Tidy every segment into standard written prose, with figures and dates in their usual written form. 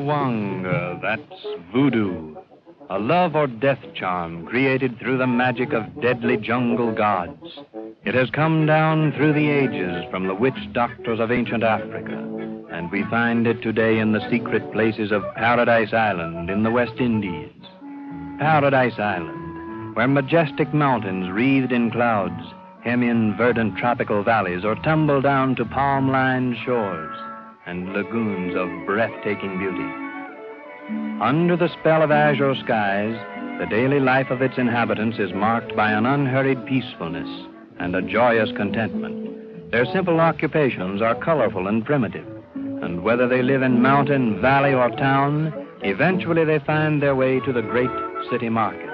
Wanga, that's voodoo. A love or death charm created through the magic of deadly jungle gods. It has come down through the ages from the witch doctors of ancient Africa, and we find it today in the secret places of Paradise Island in the West Indies. Paradise Island, where majestic mountains wreathed in clouds hem in verdant tropical valleys or tumble down to palm-lined shores and lagoons of breathtaking beauty. Under the spell of azure skies, the daily life of its inhabitants is marked by an unhurried peacefulness and a joyous contentment. Their simple occupations are colorful and primitive, and whether they live in mountain, valley, or town, eventually they find their way to the great city markets.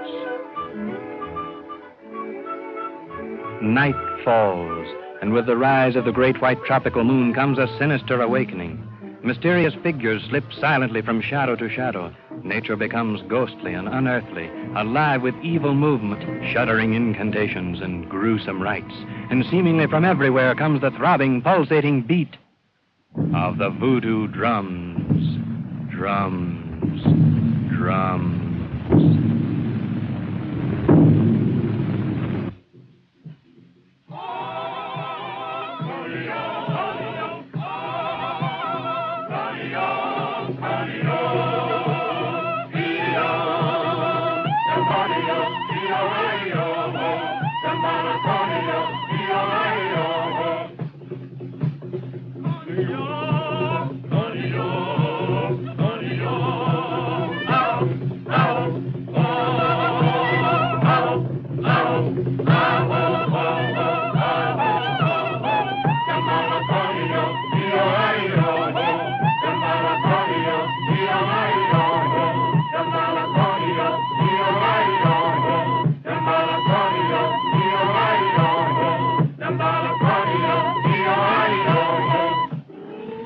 Night falls, and with the rise of the great white tropical moon comes a sinister awakening. Mysterious figures slip silently from shadow to shadow. Nature becomes ghostly and unearthly, alive with evil movement, shuddering incantations and gruesome rites. And seemingly from everywhere comes the throbbing, pulsating beat of the voodoo drums. Drums, drums.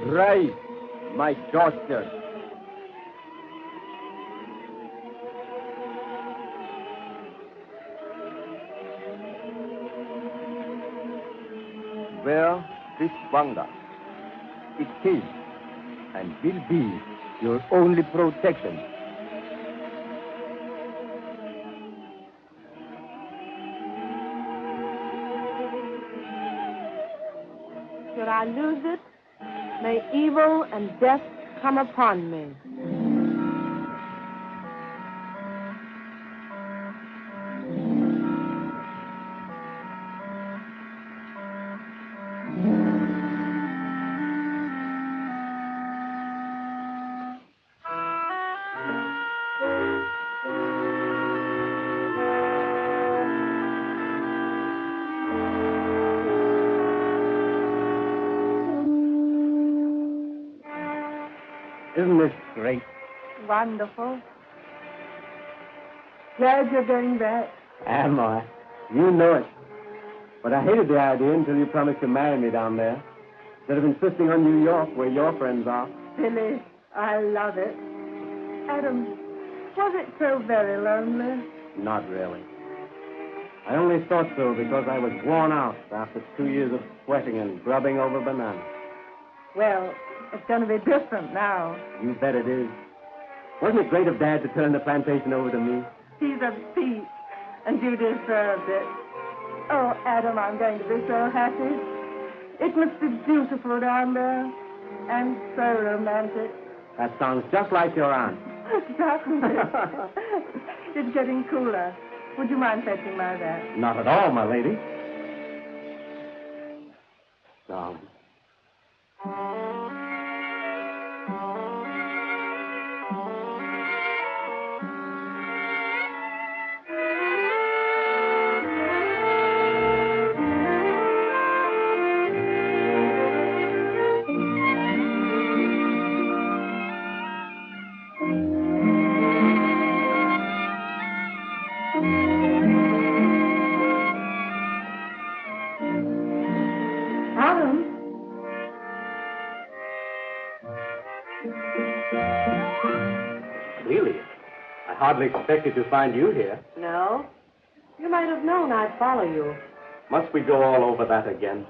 Right, my daughter. Well, this Wanga, it is and will be your only protection. Should I lose it, may evil and death come upon me. Isn't this great? Wonderful. Glad you're going back. Am I? You know it. But I hated the idea until you promised to marry me down there, instead of insisting on New York, where your friends are. Billy, I love it. Adam, was it so very lonely? Not really. I only thought so because I was worn out after 2 years of sweating and grubbing over bananas. Well, it's going to be different now. You bet it is. Wasn't it great of Dad to turn the plantation over to me? He's a beast, and you deserved it. Oh, Adam, I'm going to be so happy. It must be beautiful down there, and so romantic. That sounds just like your aunt. Doesn't it? It's getting cooler. Would you mind fetching my bag? Not at all, my lady. No. Really? I hardly expected to find you here. No. You might have known I'd follow you. Must we go all over that again?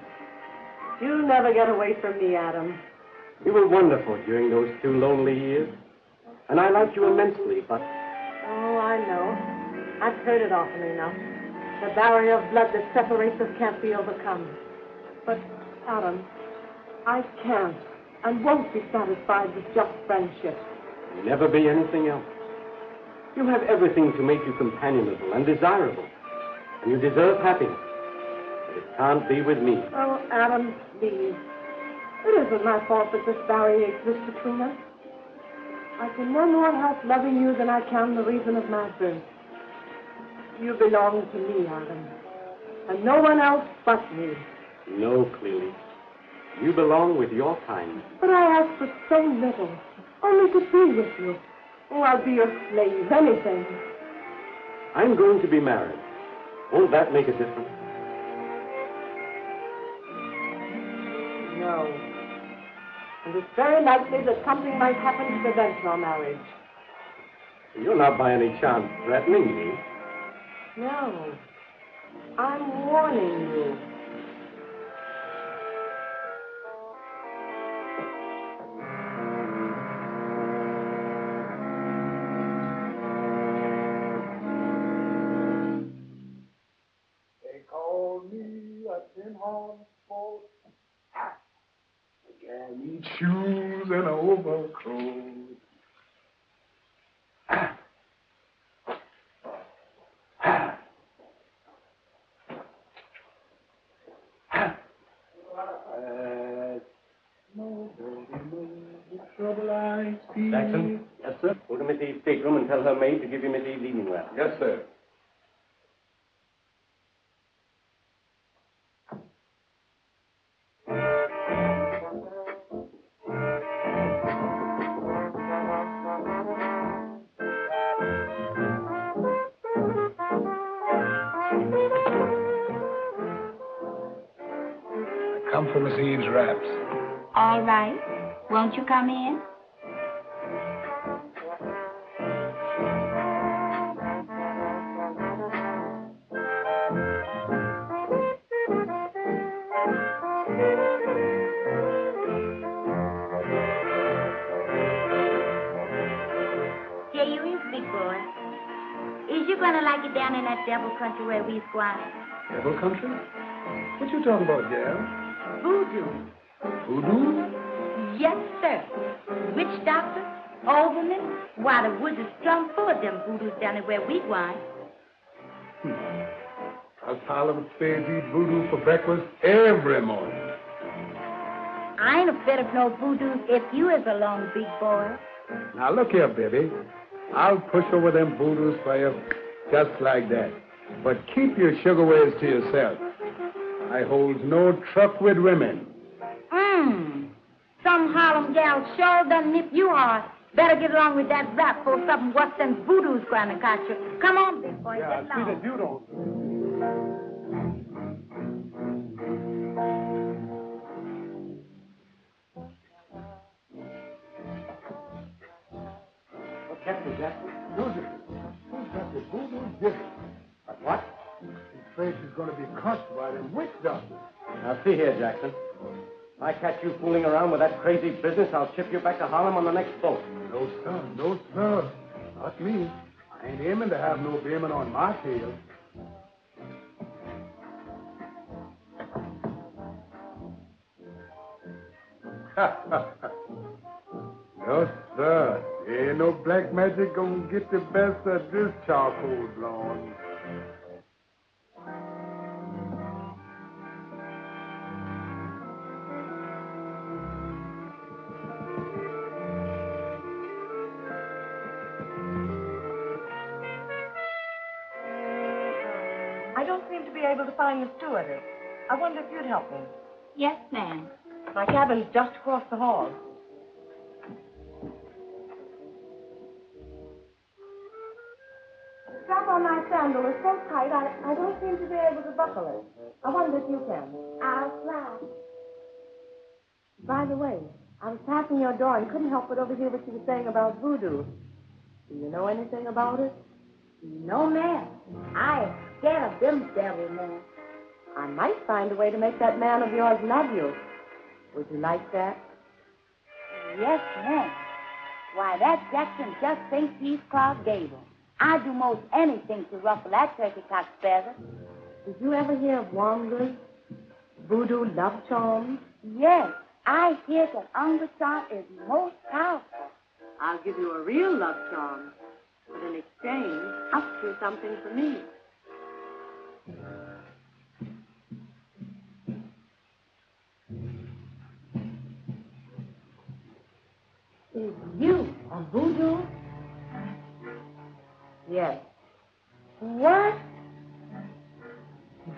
You never get away from me, Adam. You were wonderful during those 2 lonely years. And I like you immensely, but... Oh, I know. I've heard it often enough. The barrier of blood that separates us can't be overcome. But, Adam, I can't and won't be satisfied with just friendship. You'll never be anything else. You have everything to make you companionable and desirable. And you deserve happiness. But it can't be with me. Oh, Adam, please. It isn't my fault that this barrier exists between us. I can no more help loving you than I can the reason of my birth. You belong to me, Adam. And no one else but me. No, Cleely. You belong with your kind. But I ask for so little. Only to be with you. Oh, I'll be your slave, anything. I'm going to be married. Won't that make a difference? No. And it's very likely that something might happen to prevent your marriage. You're not by any chance threatening me. No. I'm warning you. They call me a tin-horn sport. I need shoes and an overcoat. Jackson? Yes, sir? Go to Miss Eve's stateroom and tell her maid to give you Miss Eve's evening wrap. Yes, sir. Come for Miss Eve's wraps. All right. Won't you come in? Here you is, big boy. Is you gonna like it down in that devil country where we's going? Devil country? What you talking about, gal? Voodoo. Voodoo? Yes, sir. Witch doctor, overman. Why, the woods is plumb full of them voodoos down there where we going. Us Harlem spades eat voodoo for breakfast every morning. I ain't afraid of no voodoos if you is along, big boy. Now, look here, baby. I'll push over them voodoos for you just like that. But keep your sugar wares to yourself. I holds no truck with women. Some Harlem gal sure done nip you hard. Better get along with that rap for something worse than voodoo's going to catch you. Come on, big boy, Yeah, get I see along. that you don't. What kept you, Jackson? Susan, who's got the voodoo jigger? But what? His face is going to be crushed by them witch doctors. Now, see here, Jackson. If I catch you fooling around with that crazy business, I'll ship you back to Harlem on the next boat. No, sir. No, sir. Not me. I ain't aiming to have no beaming on my tail. No, sir. Ain't no black magic gonna get the best of this charcoal blonde. I don't seem to be able to find the stewardess. I wonder if you'd help me. Yes, ma'am. My cabin's just across the hall. The strap on my sandal is so tight, I don't seem to be able to buckle it. I wonder if you can. I'll try. By the way, I was passing your door and couldn't help but overhear what you were saying about voodoo. Do you know anything about it? No, ma'am. I am scared of them devil men. I might find a way to make that man of yours love you. Would you like that? Yes, ma'am. Why, that Jackson just thinks he's Clark Gable. I'd do most anything to ruffle that turkey cock's feathers. Did you ever hear of Wonga's voodoo love charms? Yes, I hear that Uncle charm is most powerful. I'll give you a real love charm, but in exchange, I'll do something for me. Is you a voodoo? Yes. What?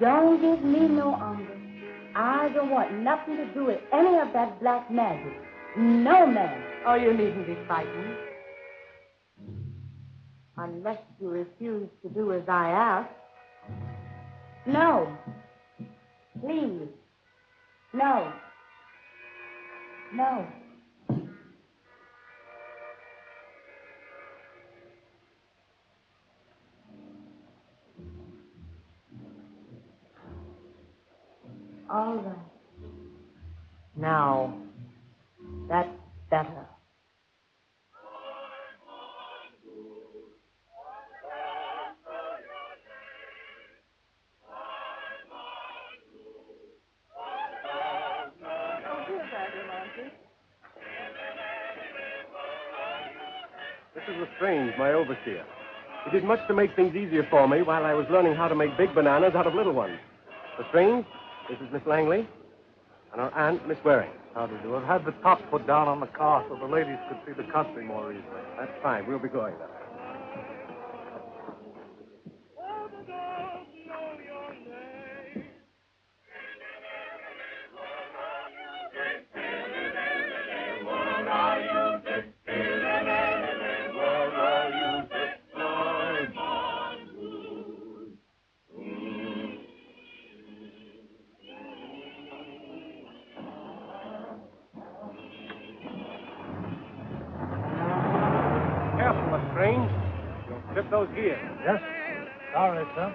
Don't give me no uncle. I don't want nothing to do with any of that black magic. No, ma'am. Oh, you needn't be frightened. Unless you refuse to do as I ask. No. Please. No. No. All right. Now, that's better. This is Lestrange, my overseer. He did much to make things easier for me while I was learning how to make big bananas out of little ones. Lestrange, this is Miss Langley, and our aunt, Miss Waring. How do you do? I've had the top put down on the car so the ladies could see the country more easily. That's fine. We'll be going now. Careful, Lestrange. You'll slip those gears. Yes? Sorry, sir.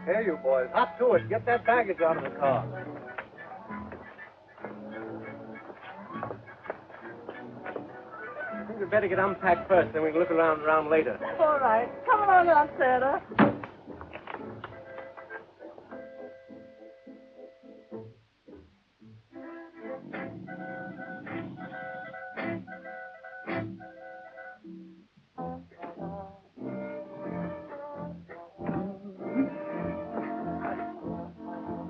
Here, you boys. Hop to it. Get that baggage out of the car. I think we'd better get unpacked first, then we can look around later. All right. Come on up, Santa.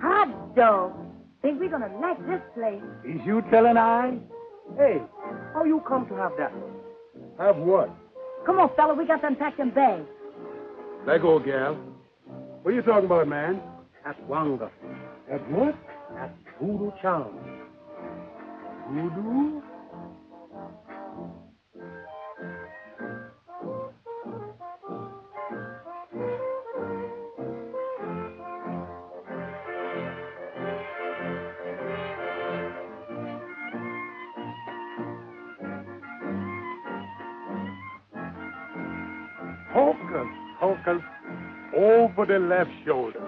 Hot dog. Think we're gonna like this place. Is you telling I? Hey, how you come to have that? Have what? Come on, fella, we got to unpack them bags. Let go, gal. What are you talking about, man? That's Wanga. That what? That's voodoo charm. Voodoo? Hocus, over the left shoulder.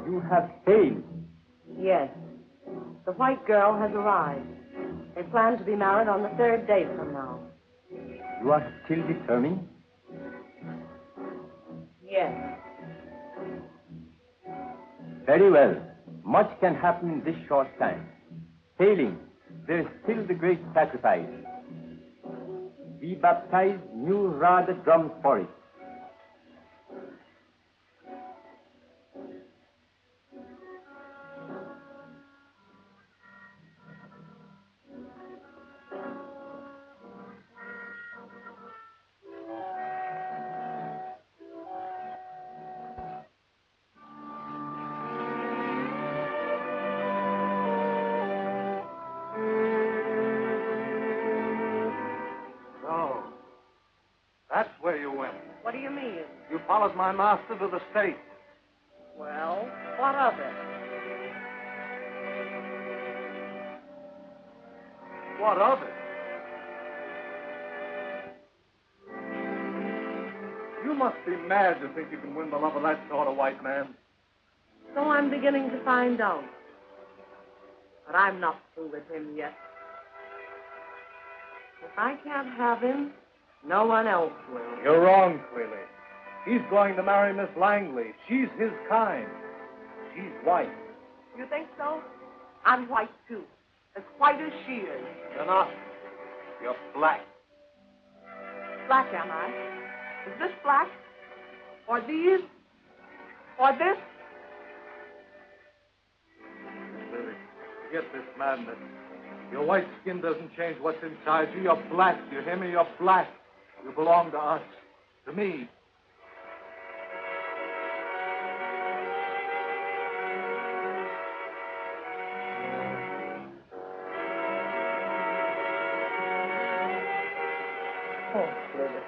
You have failed. Yes. The white girl has arrived. They plan to be married on the 3rd day from now. You are still determined? Yes. Very well. Much can happen in this short time. Failing, there is still the great sacrifice. We baptize new Radha drums for it. That's where you went. What do you mean? You followed my master to the States. Well, what of it? What of it? You must be mad to think you can win the love of that sort of white man. So I'm beginning to find out. But I'm not through with him yet. If I can't have him, no one else will. You're wrong, Cleely. He's going to marry Miss Langley. She's his kind. She's white. You think so? I'm white, too. As white as she is. You're not. You're black. Black, am I? Is this black? Or these? Or this? Cleely, forget this madness. Your white skin doesn't change what's inside you. You're black. You hear me? You're black. You belong to us. To me. Oh, Cleely,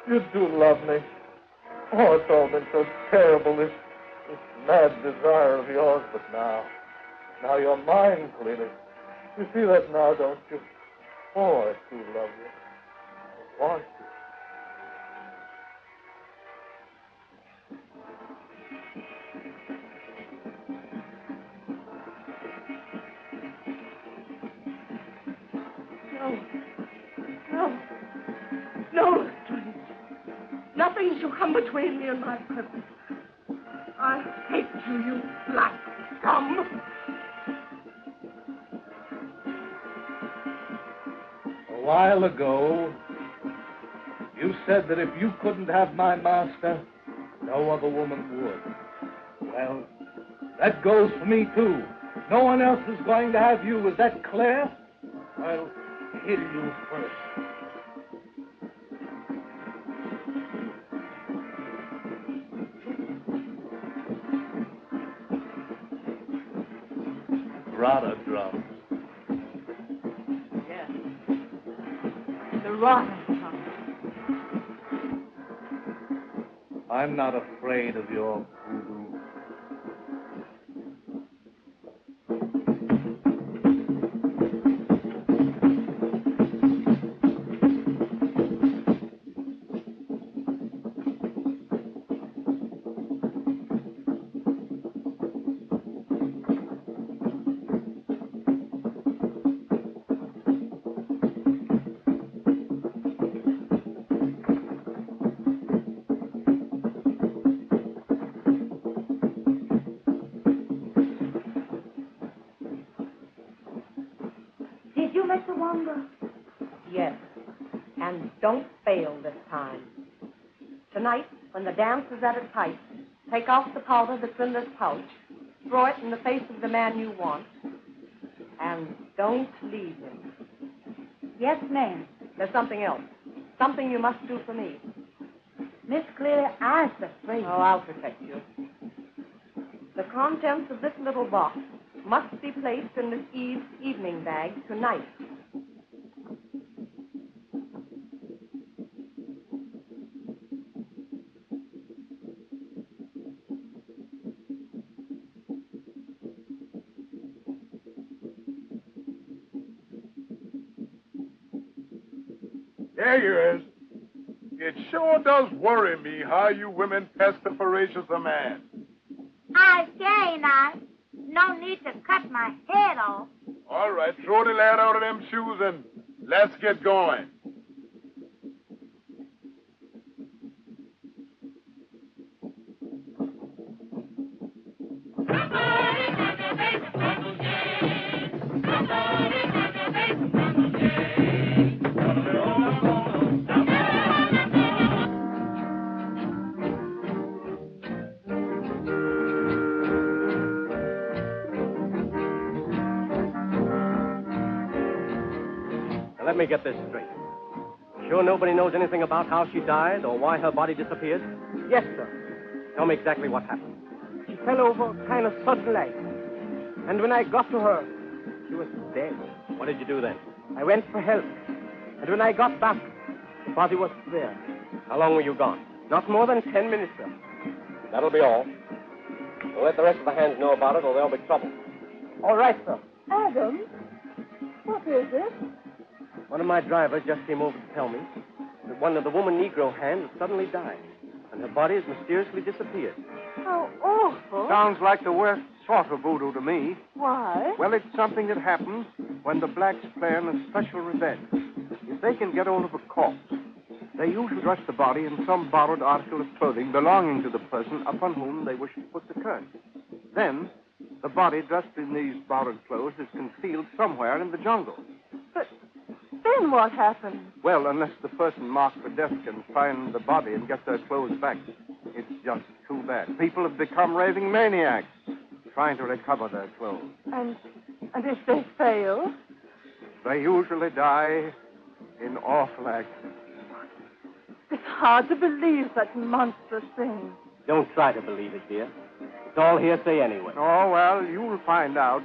you do love me. Oh, it's all been so terrible, this mad desire of yours. But now you're mine, Cleely. You see that now, don't you? Oh, I do love you. I want you. No, please. Nothing shall come between me and my purpose. I hate you, you black scum. A while ago, you said that if you couldn't have my master, no other woman would. Well, that goes for me, too. No one else is going to have you. Is that clear? I'll kill you first. Radha drums. Yes. The Radha drums. I'm not afraid of your voodoo. Did you, Mr. Wanda? Yes. And don't fail this time. Tonight, when the dance is at its height, take off the powder that's in this pouch, throw it in the face of the man you want, and don't leave him. Yes, ma'am. There's something else. Something you must do for me. Miss Clear, I's afraid. Oh, I'll protect you. The contents of this little box must be placed in Miss Eve's evening bag tonight. There you is. It sure does worry me how you women pest a voracious a man. I say, ain't I? No need to cut my head off. All right, throw the lad out of them shoes and let's get going. get this straight. Sure nobody knows anything about how she died or why her body disappeared? Yes, sir. Tell me exactly what happened. She fell over kind of suddenly. And when I got to her, she was dead. What did you do then? I went for help. And when I got back, the body was there. How long were you gone? Not more than 10 minutes, sir. That'll be all. We'll let the rest of the hands know about it or there'll be trouble. All right, sir. Adam, what is it? One of my drivers just came over to tell me that one of the woman Negro hands suddenly died, and her body has mysteriously disappeared. How awful. Sounds like the worst sort of voodoo to me. Why? Well, it's something that happens when the blacks plan a special revenge. If they can get hold of a corpse, they usually dress the body in some borrowed article of clothing belonging to the person upon whom they wish to put the curse. Then, the body dressed in these borrowed clothes is concealed somewhere in the jungle. But then what happens? Well, unless the person marked for death can find the body and get their clothes back, it's just too bad. People have become raving maniacs trying to recover their clothes. And if they fail? They usually die in awful accidents. It's hard to believe such monstrous things. Don't try to believe it, dear. It's all hearsay anyway. Oh, well, you'll find out.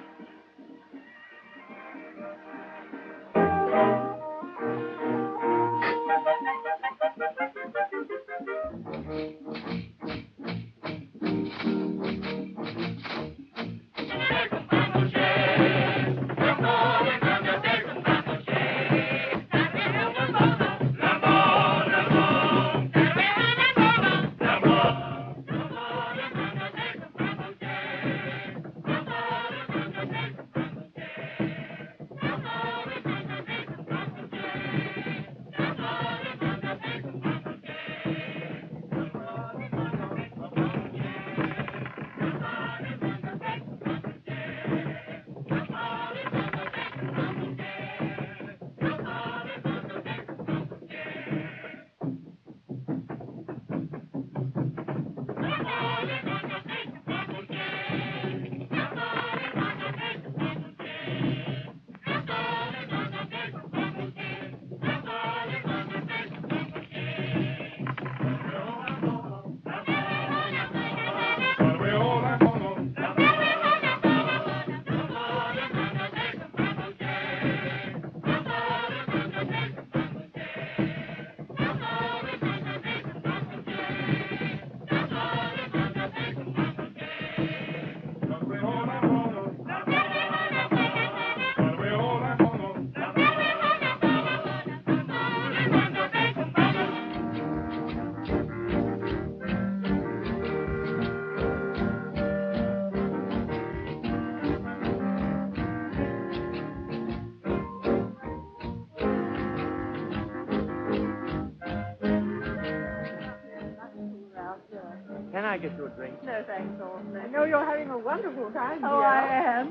Can I get you a drink? No, thanks, Orson. I know you're having a wonderful time here. Oh, I am.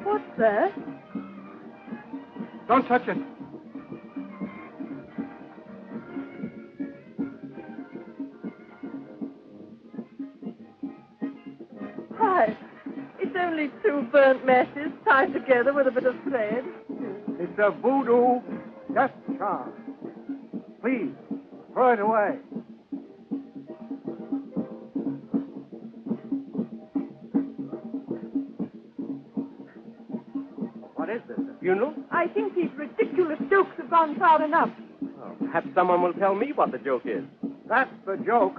What's that? Don't touch it. Why, it's only two burnt matches tied together with a bit of thread. It's a voodoo death charm. Please, throw it away. What is this, a funeral? I think these ridiculous jokes have gone far enough. Oh, perhaps someone will tell me what the joke is. That's the joke.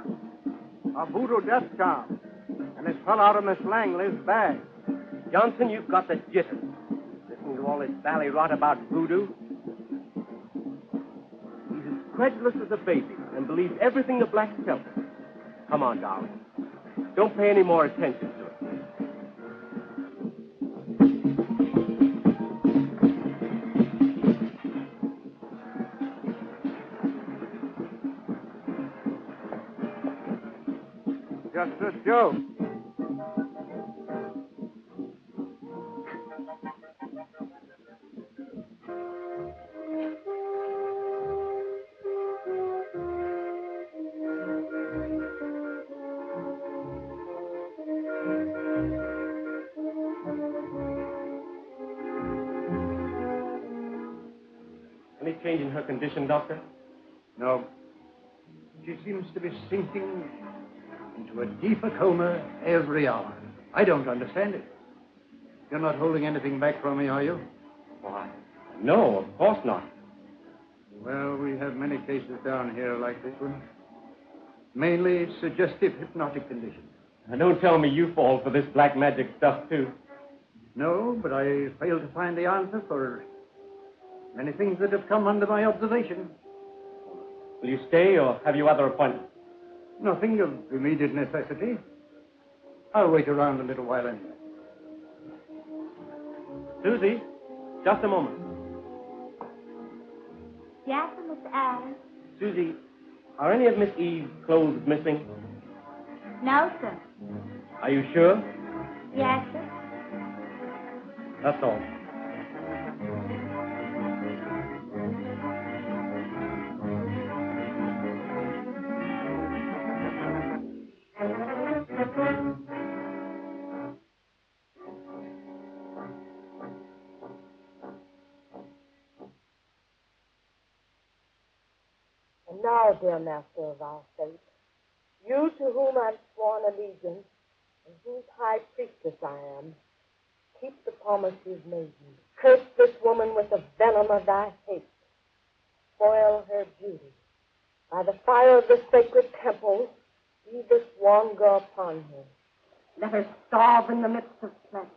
A voodoo death charm. And it fell out of Miss Langley's bag. Johnson, you've got the jitters. Listening to all this bally rot about voodoo. He's as credulous as a baby and believes everything the blacks tell him. Come on, darling. Don't pay any more attention to it. Just a joke. Any change in her condition, Doctor? No. She seems to be sinking into a deeper coma every hour. I don't understand it. You're not holding anything back from me, are you? Why, no, of course not. Well, we have many cases down here like this one. Mainly suggestive hypnotic conditions. Now, don't tell me you fall for this black magic stuff, too. No, but I fail to find the answer for many things that have come under my observation. Will you stay, or have you other appointments? Nothing of immediate necessity. I'll wait around a little while anyway. Susie, just a moment. Yes, Mr. Adams? Susie, are any of Miss Eve's clothes missing? No, sir. Are you sure? Yes, sir. That's all. And now, dear master of our faith, you to whom I've sworn allegiance, and whose high priestess I am, keep the promise you've made me. Curse this woman with the venom of thy hate. Spoil her beauty. By the fire of the sacred temple, be this wrongdoer upon her. Let her starve in the midst of plenty.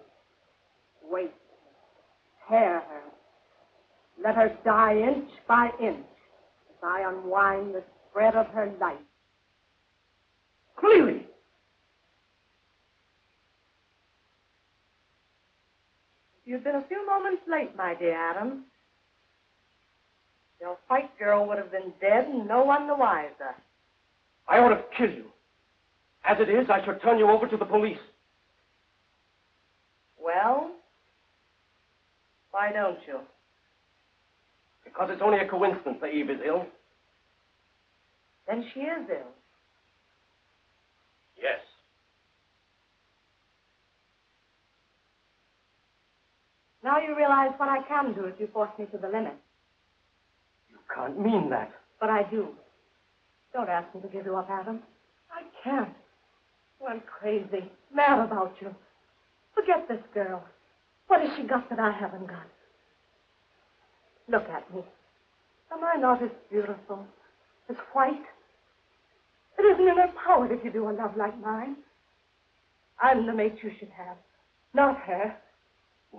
Wait. Tear her. Let her die inch by inch as I unwind the thread of her life. Clearly! You've been a few moments late, my dear Adams. Your white girl would have been dead and no one the wiser. I ought to kill you. As it is, I should turn you over to the police. Well, why don't you? Because it's only a coincidence that Eve is ill. Then she is ill. Yes. Now you realize what I can do if you force me to the limit. You can't mean that. But I do. Don't ask me to give you up, Adam. I can't. I'm crazy, mad about you. Forget this girl. What has she got that I haven't got? Look at me. Am I not as beautiful, as white? It isn't in her power to give you a love like mine. I'm the mate you should have, not her.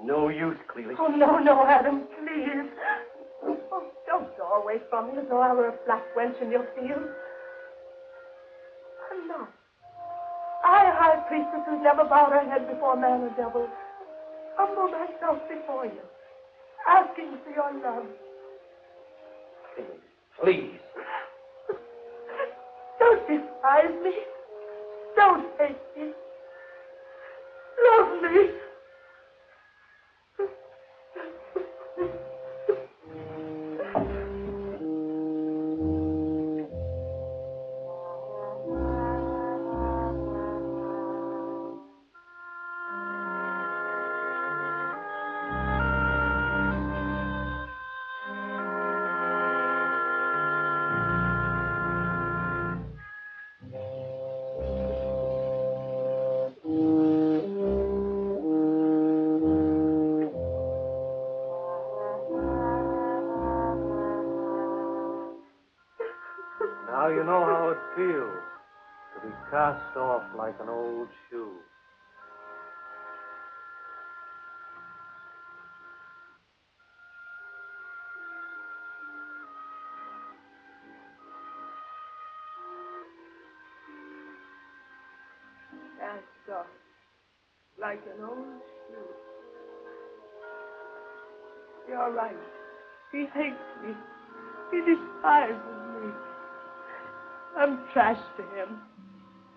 No use, Cleely. Oh, no, Adam, please. Oh, don't go away from me as though I were a black wench in your field. I'm not. I, a high priestess who's never bowed her head before man or devil, humble myself before you, asking for your love. Please. Don't despise me. Don't hate me. Love me. Now you know how it feels to be cast off like an old shoe. Cast off like an old shoe. You're right. He hates me. He despises me. I'm trash to him.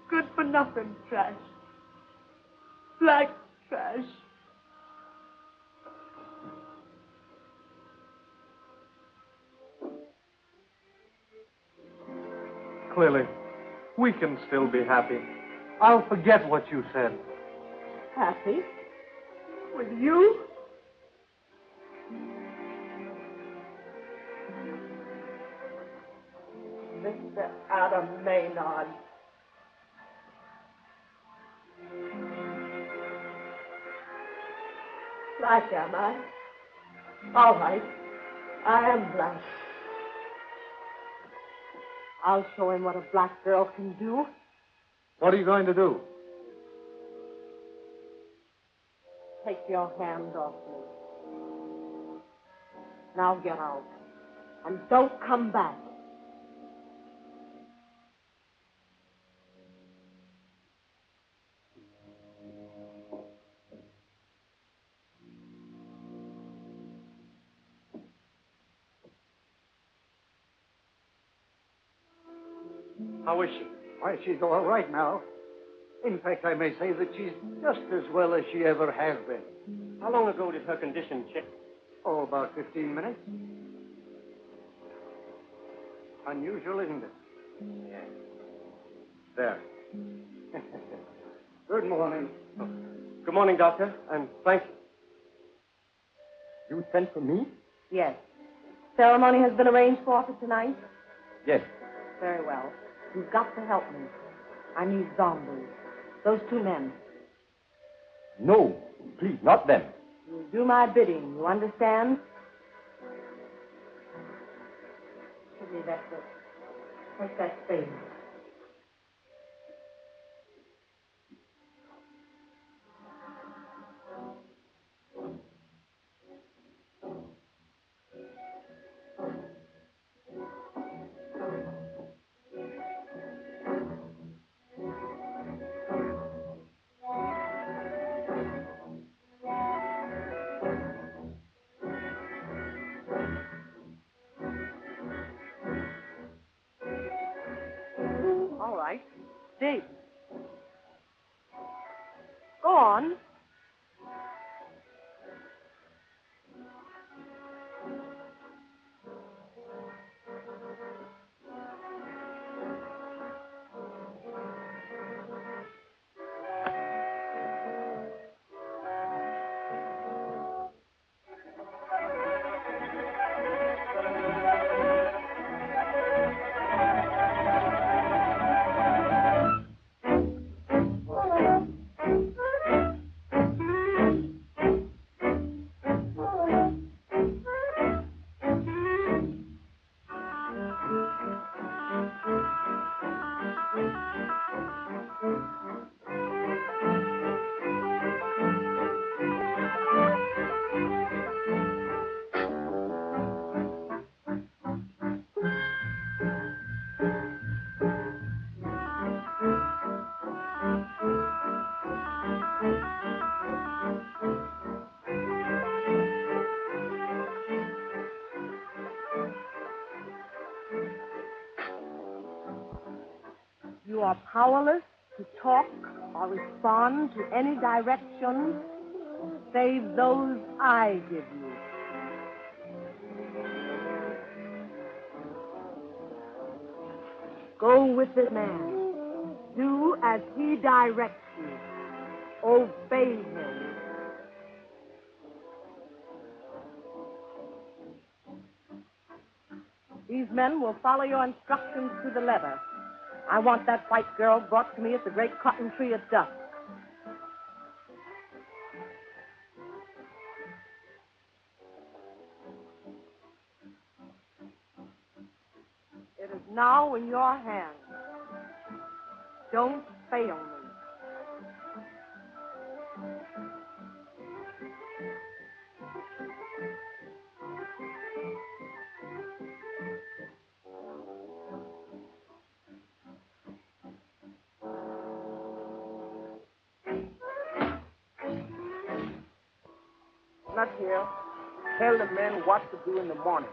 Good for nothing trash. Black trash. Clearly, we can still be happy. I'll forget what you said. Happy? With you? Mr. Adam Maynard. Black, am I? All right. I am black. I'll show him what a black girl can do. What are you going to do? Take your hand off me. Now get out. And don't come back. How is she? Why, she's all right now. In fact, I may say that she's just as well as she ever has been. How long ago did her condition change? Oh, about 15 minutes. Unusual, isn't it? Yes. There. Good morning. Oh. Good morning, Doctor, and thank you. You sent for me? Yes. Ceremony has been arranged for tonight? Yes. Very well. You've got to help me. I need zombies. Those two men. No, please, not them. You do my bidding, you understand? Give me that book. Take that spade. All right. Dig. Go on. You are powerless to talk or respond to any direction save those I give you. Go with the man. Do as he directs you. Obey him. These men will follow your instructions to the letter. I want that white girl brought to me at the great cotton tree at dusk. It is now in your hands. Don't fail me. Not here. Tell the men what to do in the morning.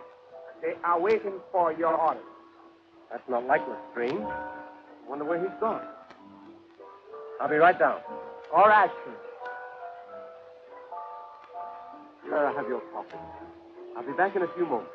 They are waiting for your orders. That's not like Lestrange. I wonder where he's gone. I'll be right down. Or Ashton. Here I have your coffee. I'll be back in a few moments.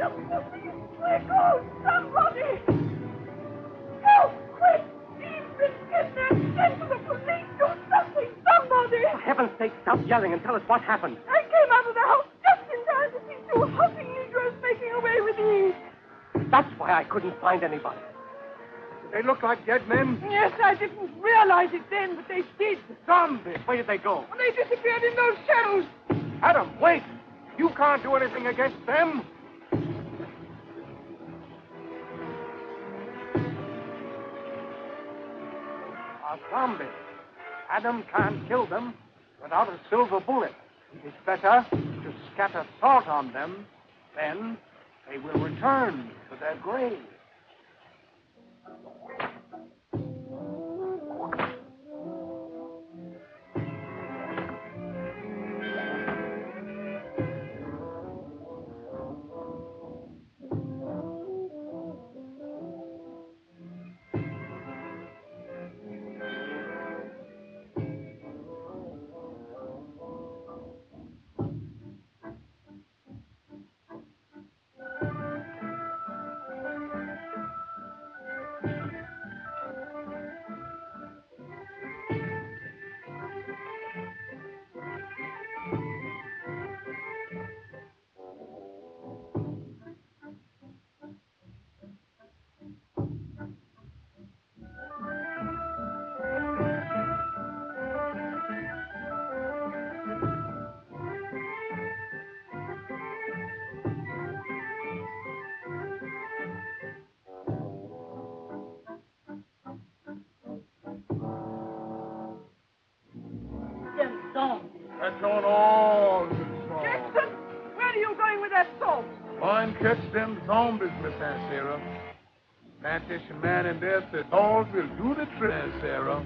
Help me! Quick, oh, somebody! Help, quick! He's been kidnapped! Send to the police! Do something! Somebody! For heaven's sake, stop yelling and tell us what happened. I came out of the house just in time to see two hulking Negroes making away with Eve. That's why I couldn't find anybody. They look like dead men. Yes, I didn't realize it then, but they did. Zombies! Where did they go? When they disappeared in those shadows. Adam, wait. You can't do anything against them. Are zombies. Adam can't kill them without a silver bullet. It's better to scatter salt on them, then they will return to their grave. That's on all the salt. Jackson, where are you going with that salt? Find catch them zombies, Miss Aunt Sarah. Plantation man and death said salt will do the trick, Aunt Sarah.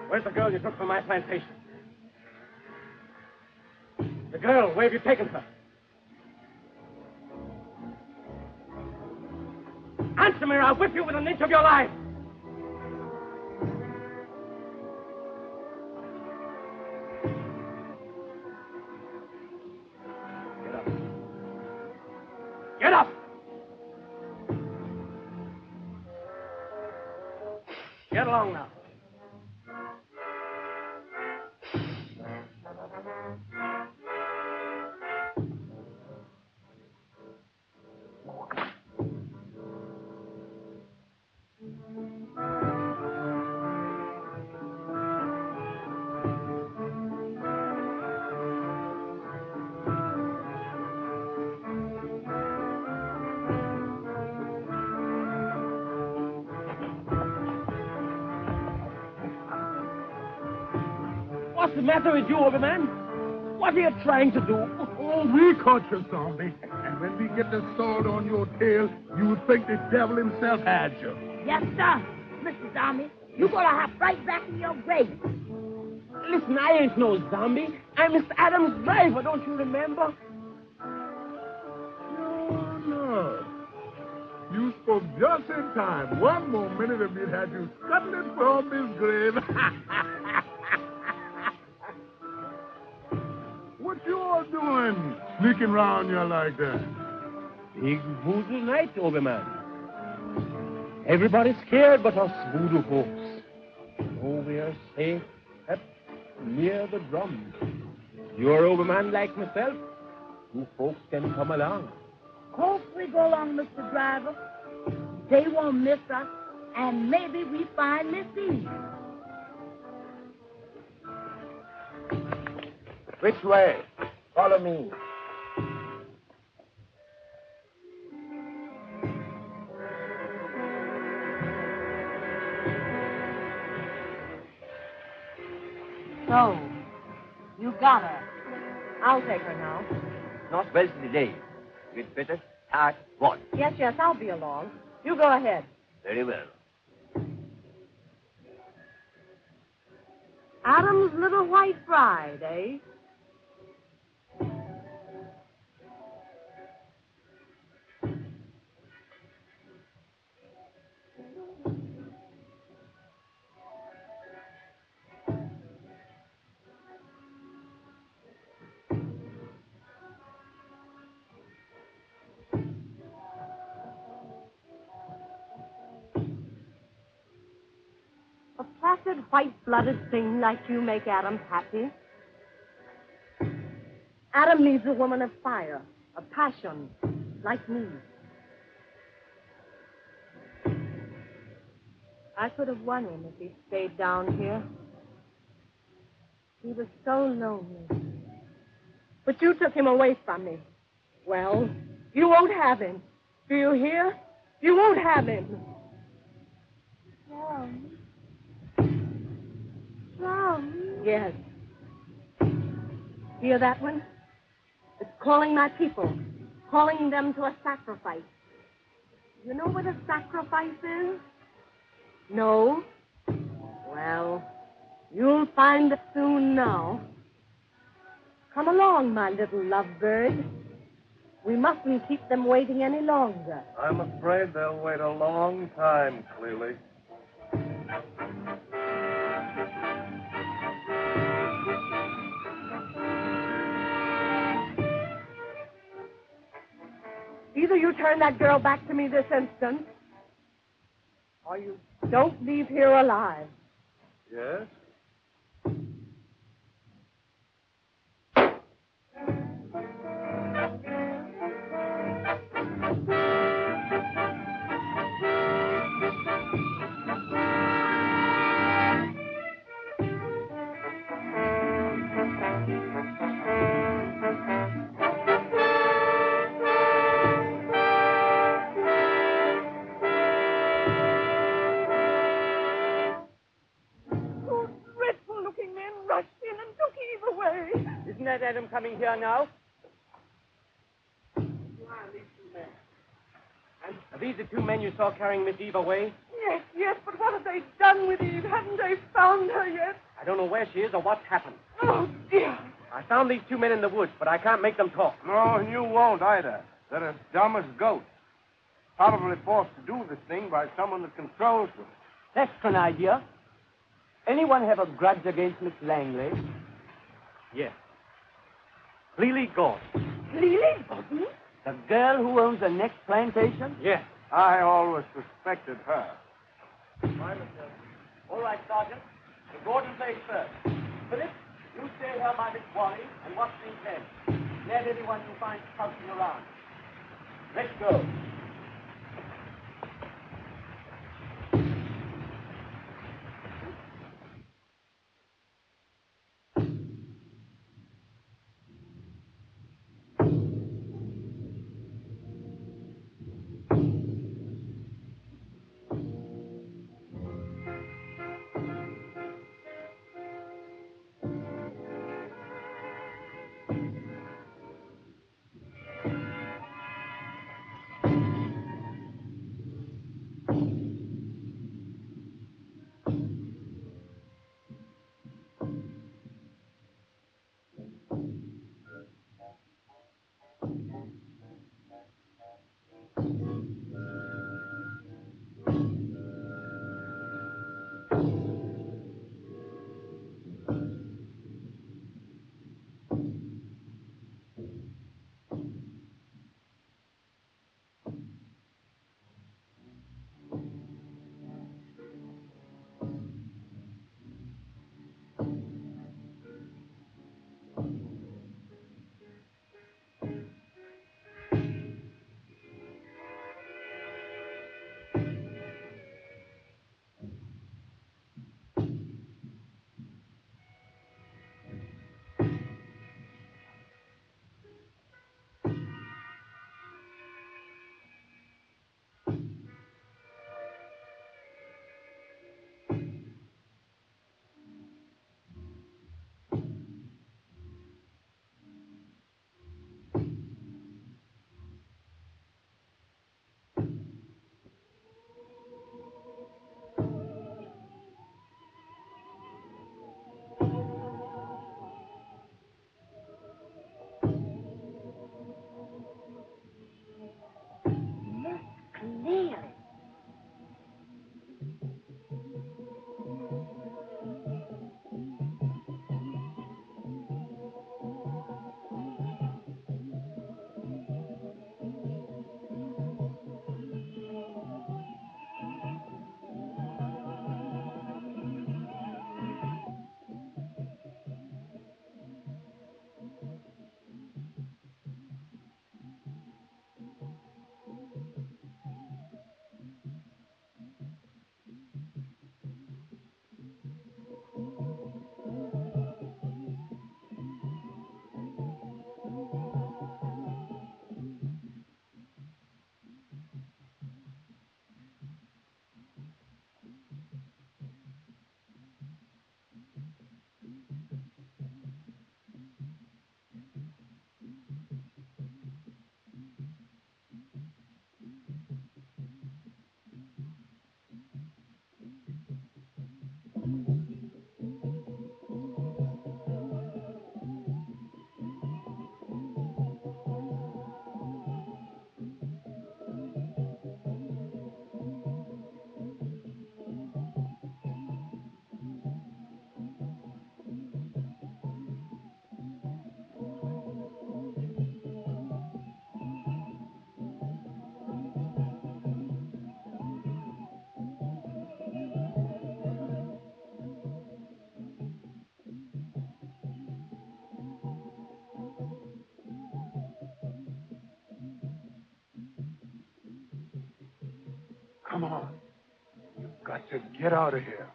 Where's the girl you took from my plantation? The girl, where have you taken her? Answer me or I'll whip you within an inch of your life. Get up! Get along now. What's the matter with you, Overman? What are you trying to do? Oh, we caught you, zombie. And when we get the sword on your tail, you would think the devil himself had you. Yes, sir. Mr. Zombie, you're going to hop right back in your grave. Listen, I ain't no zombie. I'm Mr. Adams' driver, don't you remember? No. You spoke just in time. One more minute and we'd had you scuttling from his grave. What you all doing, sneaking around here like that? Big voodoo night, Overman. Everybody's scared but us voodoo folks. Oh, we are safe up near the drums. You're Overman like myself. You folks can come along. Course we go along, Mr. Driver. They won't miss us, and maybe we find Miss Eve. Which way? Follow me. So, you got her. I'll take her now. Not well today. We'd better start what? Yes, I'll be along. You go ahead. Very well. Adam's little white bride, eh? placid, white-blooded thing like you make Adam happy. Adam needs a woman of fire, of passion, like me. I could have won him if he'd stayed down here. He was so lonely. But you took him away from me. Well, you won't have him. Do you hear? You won't have him. Yes. Hear that one? It's calling my people, calling them to a sacrifice. You know what a sacrifice is? No? Well, you'll find it soon now. Come along, my little lovebird. We mustn't keep them waiting any longer. I'm afraid they'll wait a long time, Cleely. Either you turn that girl back to me this instant, or you don't leave here alive. Yes? Adam coming here now? Are these the two men you saw carrying Miss Eve away? Yes, but what have they done with Eve? Haven't they found her yet? I don't know where she is or what's happened. Oh, dear. I found these two men in the woods, but I can't make them talk. No, and you won't either. They're as dumb as goats. Probably forced to do this thing by someone that controls them. That's an idea. Anyone have a grudge against Miss Langley? Yes. Cleely Gordon. Cleely Gordon? The girl who owns the next plantation? Yes. I always suspected her. All right, Sergeant. The Gordon place first. Philip, you stay here by the quarry and watch things then. Let anyone you find skulking around. Let's go. Come on. You've got to get out of here.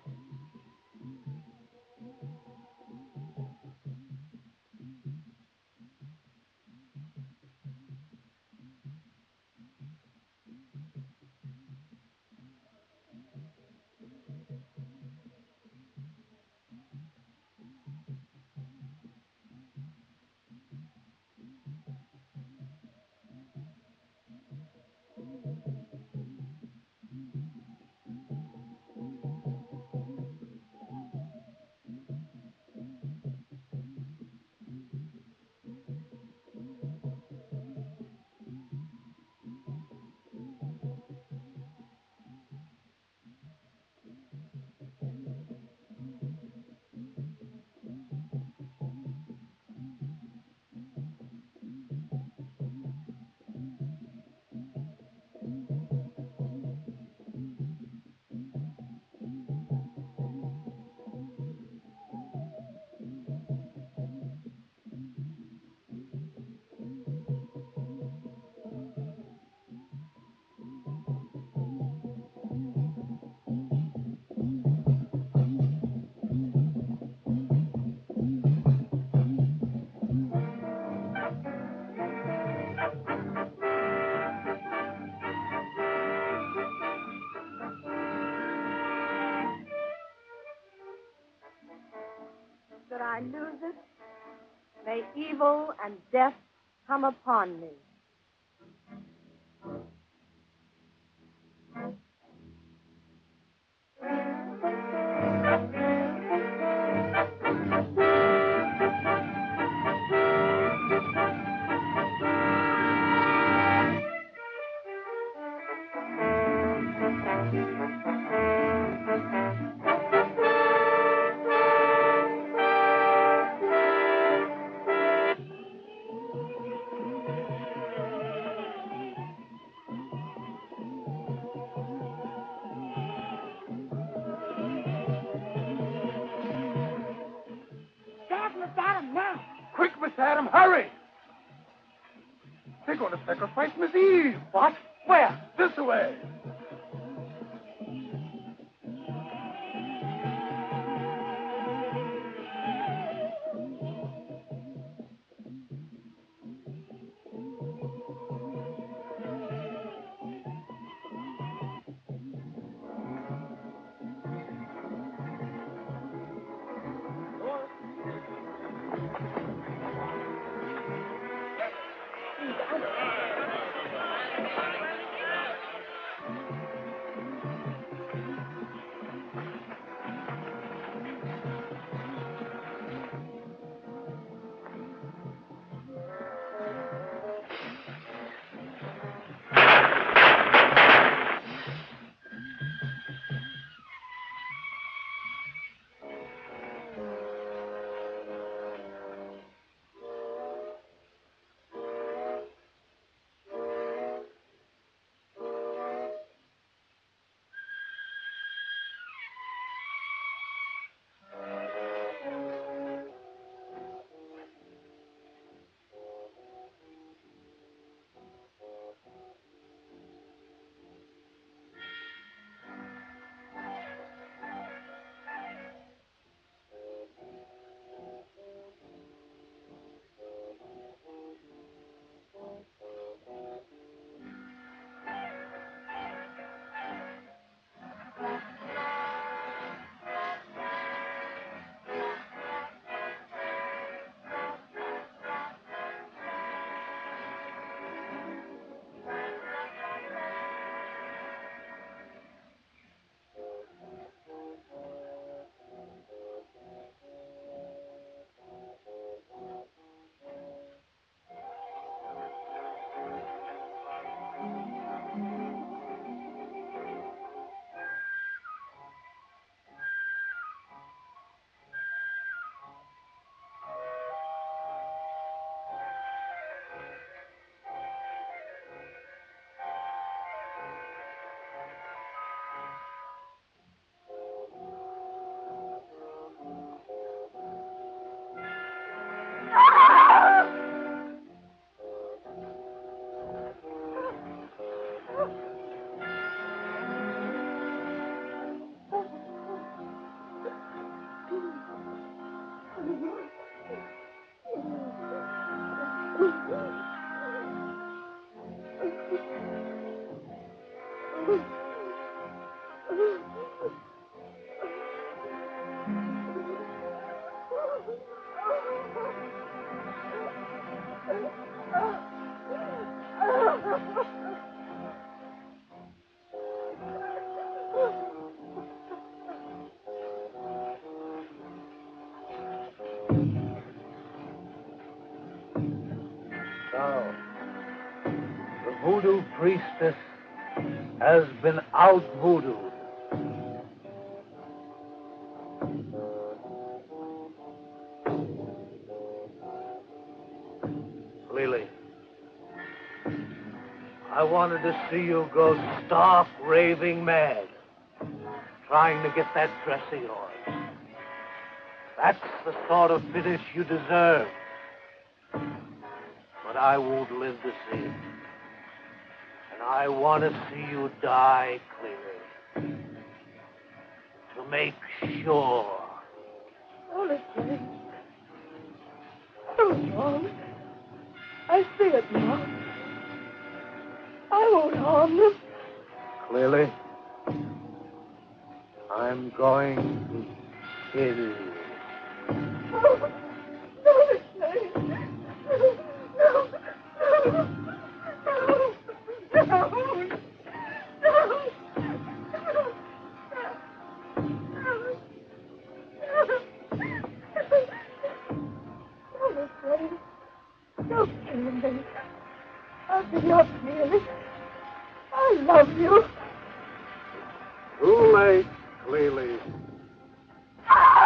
Should I lose it, may evil and death come upon me. Quick, Miss Adam, hurry! They're going to sacrifice Miss Eve. What? Where? This way. So, the voodoo priestess has been out voodooed. Lily, I wanted to see you go stark raving mad, trying to get that dress of yours. That's the sort of finish you deserve. But I won't live to see it. And I want to see you die clearly. To make sure. Oh, Lieutenant. I was wrong. I see it now. I won't harm them. Clearly, I'm going to kill you. No, Lieutenant. No. Don't kill me. I'll give you up, Neely. I love you. Too late, Clearly. Ah!